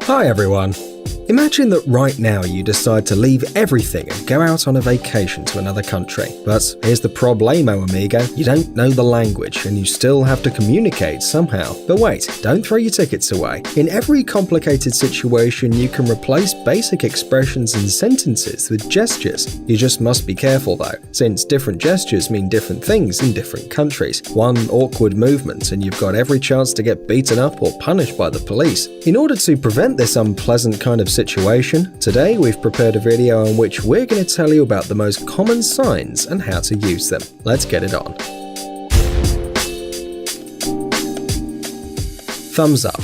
Hi everyone! Imagine that right now you decide to leave everything and go out on a vacation to another country. But here's the problemo, amigo. You don't know the language and you still have to communicate somehow. But wait, don't throw your tickets away. In every complicated situation, you can replace basic expressions and sentences with gestures. You just must be careful though, since different gestures mean different things in different countries. One awkward movement and you've got every chance to get beaten up or punished by the police. In order to prevent this unpleasant kind of situation, today we've prepared a video in which we're going to tell you about the most common signs and how to use them. Let's get it on. Thumbs up.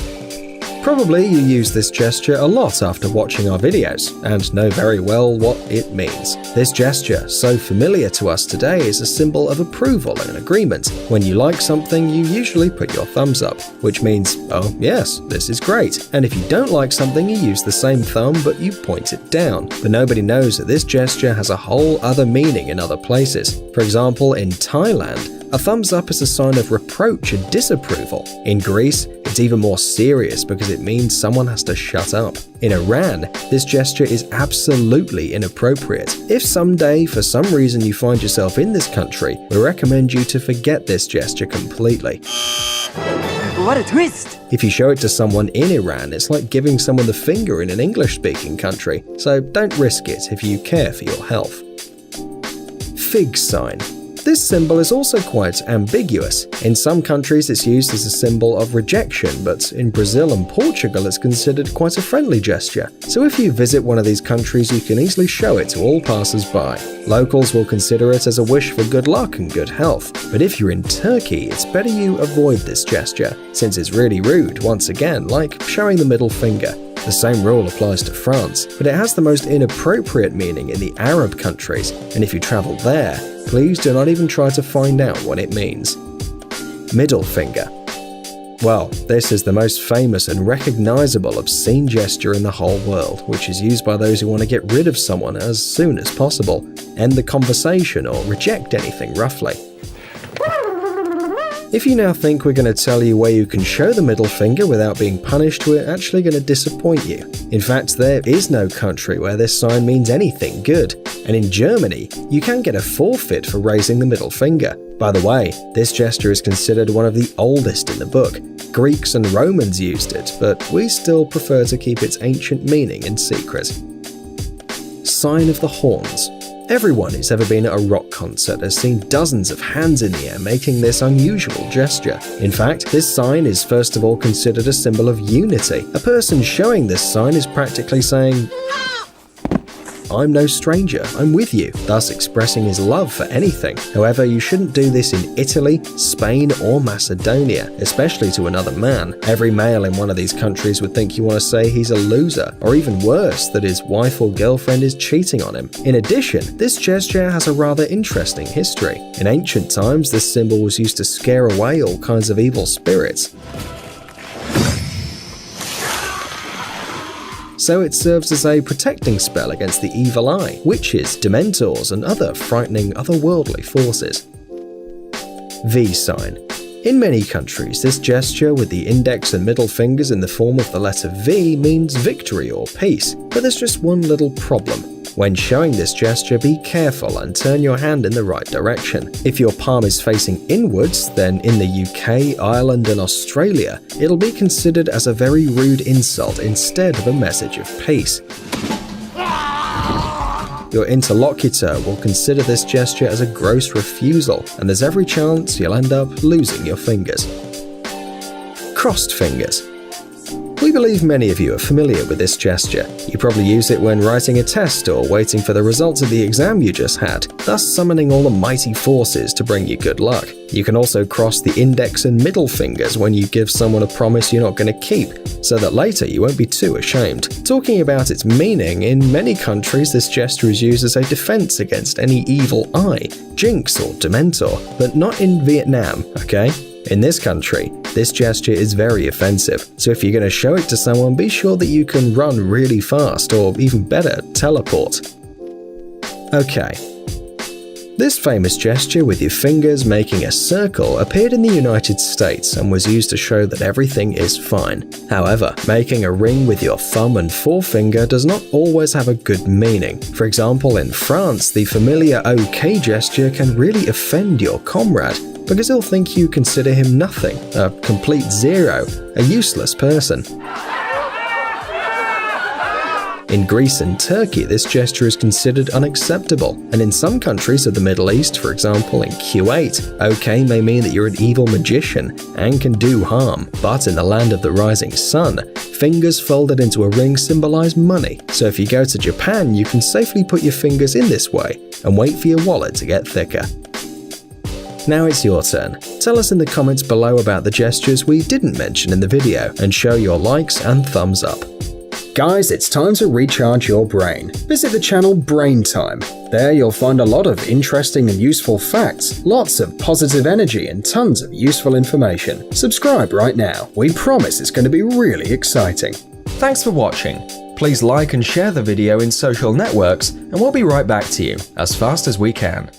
Probably you use this gesture a lot after watching our videos and know very well what it means. This gesture, so familiar to us today, is a symbol of approval and agreement. When you like something, you usually put your thumbs up, which means, oh yes, this is great. And if you don't like something, you use the same thumb but you point it down. But nobody knows that this gesture has a whole other meaning in other places. For example, in Thailand, a thumbs up is a sign of reproach and disapproval. In Greece, it's even more serious because it means someone has to shut up. In Iran, this gesture is absolutely inappropriate. If someday, for some reason, you find yourself in this country, we recommend you to forget this gesture completely. What a twist! If you show it to someone in Iran, it's like giving someone the finger in an English-speaking country, so don't risk it if you care for your health. Fig sign. This symbol is also quite ambiguous. In some countries it's used as a symbol of rejection, but in Brazil and Portugal it's considered quite a friendly gesture. So if you visit one of these countries, you can easily show it to all passers-by. Locals will consider it as a wish for good luck and good health. But if you're in Turkey, it's better you avoid this gesture, since it's really rude, once again, like showing the middle finger. The same rule applies to France, but it has the most inappropriate meaning in the Arab countries, and if you travel there, please do not even try to find out what it means. Middle finger. Well, this is the most famous and recognizable obscene gesture in the whole world, which is used by those who want to get rid of someone as soon as possible, end the conversation or reject anything roughly. If you now think we're going to tell you where you can show the middle finger without being punished, we're actually going to disappoint you. In fact, there is no country where this sign means anything good. And in Germany, you can get a forfeit for raising the middle finger. By the way, this gesture is considered one of the oldest in the book. Greeks and Romans used it, but we still prefer to keep its ancient meaning in secret. Sign of the horns. Everyone who's ever been at a rock concert has seen dozens of hands in the air making this unusual gesture. In fact, this sign is first of all considered a symbol of unity. A person showing this sign is practically saying, I'm no stranger, I'm with you, thus expressing his love for anything. However, you shouldn't do this in Italy, Spain, or Macedonia, especially to another man. Every male in one of these countries would think you want to say he's a loser, or even worse, that his wife or girlfriend is cheating on him. In addition, this gesture has a rather interesting history. In ancient times, this symbol was used to scare away all kinds of evil spirits. So it serves as a protecting spell against the evil eye, witches, dementors, and other frightening otherworldly forces. V sign. In many countries, this gesture with the index and middle fingers in the form of the letter V means victory or peace, but there's just one little problem. When showing this gesture, be careful and turn your hand in the right direction. If your palm is facing inwards, then in the UK, Ireland, and Australia, it'll be considered as a very rude insult instead of a message of peace. Your interlocutor will consider this gesture as a gross refusal, and there's every chance you'll end up losing your fingers. Crossed fingers. We believe many of you are familiar with this gesture. You probably use it when writing a test or waiting for the results of the exam you just had, thus summoning all the mighty forces to bring you good luck. You can also cross the index and middle fingers when you give someone a promise you're not going to keep, so that later you won't be too ashamed. Talking about its meaning, in many countries this gesture is used as a defense against any evil eye, jinx or dementor, but not in Vietnam, okay? In this country, this gesture is very offensive, so if you're going to show it to someone, be sure that you can run really fast, or even better, teleport. Okay. This famous gesture with your fingers making a circle appeared in the United States and was used to show that everything is fine. However, making a ring with your thumb and forefinger does not always have a good meaning. For example, in France, the familiar OK gesture can really offend your comrade because he'll think you consider him nothing, a complete zero, a useless person. In Greece and Turkey, this gesture is considered unacceptable, and in some countries of the Middle East, for example in Kuwait, OK may mean that you're an evil magician and can do harm. But in the land of the rising sun, fingers folded into a ring symbolize money, so if you go to Japan, you can safely put your fingers in this way and wait for your wallet to get thicker. Now it's your turn. Tell us in the comments below about the gestures we didn't mention in the video, and show your likes and thumbs up. Guys, it's time to recharge your brain. Visit the channel Brain Time. There you'll find a lot of interesting and useful facts, lots of positive energy and tons of useful information. Subscribe right now. We promise it's going to be really exciting. Thanks for watching. Please like and share the video in social networks, and we'll be right back to you as fast as we can.